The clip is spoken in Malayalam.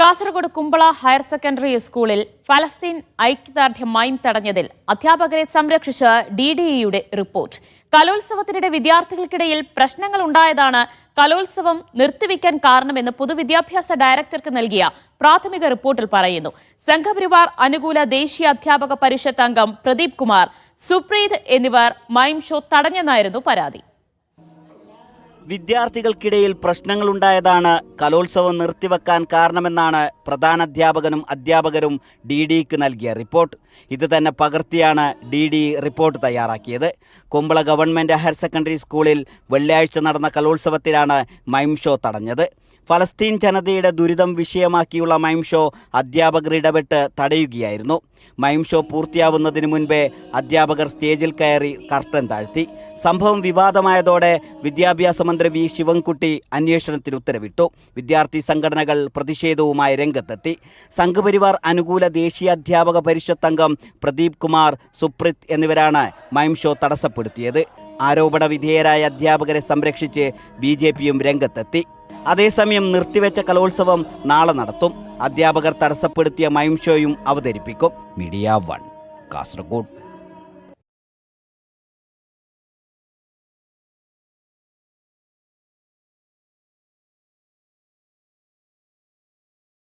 കാസർഗോഡ് കുമ്പള ഹയർ സെക്കൻഡറി സ്കൂളിൽ ഫലസ്തീൻ ഐക്യദാർഢ്യ മൈം തടഞ്ഞതിൽ അധ്യാപകരെ സംരക്ഷിച്ച് DDEയുടെ റിപ്പോർട്ട്. കലോത്സവത്തിനിടെ വിദ്യാർത്ഥികൾക്കിടയിൽ പ്രശ്നങ്ങൾ ഉണ്ടായതാണ് കലോത്സവം നിർത്തിവെക്കാൻ കാരണമെന്ന് പൊതുവിദ്യാഭ്യാസ ഡയറക്ടർക്ക് നൽകിയ പ്രാഥമിക റിപ്പോർട്ടിൽ പറയുന്നു. സംഘപരിവാർ അനുകൂല ദേശീയ അധ്യാപക പരിഷത്ത് അംഗം പ്രദീപ് കുമാർ, സുപ്രീത് എന്നിവർ മൈം ഷോ തടഞ്ഞെന്നായിരുന്നു പരാതി. വിദ്യാർത്ഥികൾക്കിടയിൽ പ്രശ്നങ്ങളുണ്ടായതാണ് കലോത്സവം നിർത്തിവെക്കാൻ കാരണമെന്നാണ് പ്രധാനാധ്യാപകനും അധ്യാപകരും DDEക്ക് നൽകിയ റിപ്പോർട്ട്. ഇത് തന്നെ പകർത്തിയാണ് DDE റിപ്പോർട്ട് തയ്യാറാക്കിയത്. കുമ്പള ഗവൺമെൻറ് ഹയർ സെക്കൻഡറി സ്കൂളിൽ വെള്ളിയാഴ്ച നടന്ന കലോത്സവത്തിലാണ് മൈം ഷോ തടഞ്ഞത്. ഫലസ്തീൻ ജനതയുടെ ദുരിതം വിഷയമാക്കിയുള്ള മൈം ഷോ അധ്യാപകർ ഇടപെട്ട് തടയുകയായിരുന്നു. മൈം ഷോ പൂർത്തിയാവുന്നതിന് മുൻപേ അധ്യാപകർ സ്റ്റേജിൽ കയറി കർട്ടൻ താഴ്ത്തി. സംഭവം വിവാദമായതോടെ വിദ്യാഭ്യാസ മന്ത്രി V. ശിവൻകുട്ടി അന്വേഷണത്തിന് ഉത്തരവിട്ടു. വിദ്യാർത്ഥി സംഘടനകൾ പ്രതിഷേധവുമായി രംഗത്തെത്തി. സംഘപരിവാർ അനുകൂല ദേശീയ അധ്യാപക പരിഷത്ത് അംഗം പ്രദീപ് കുമാർ, സുപ്രീത് എന്നിവരാണ് മൈം ഷോ തടസ്സപ്പെടുത്തിയത്. ആരോപണ വിധേയരായ അധ്യാപകരെ സംരക്ഷിച്ച് BJPയും രംഗത്തെത്തി. അതേസമയം നിർത്തിവെച്ച കലോത്സവം നാളെ നടത്തും. അധ്യാപകർ തടസ്സപ്പെടുത്തിയ മൈം ഷോയും അവതരിപ്പിക്കും. മീഡിയ 1 കാസർഗോഡ്.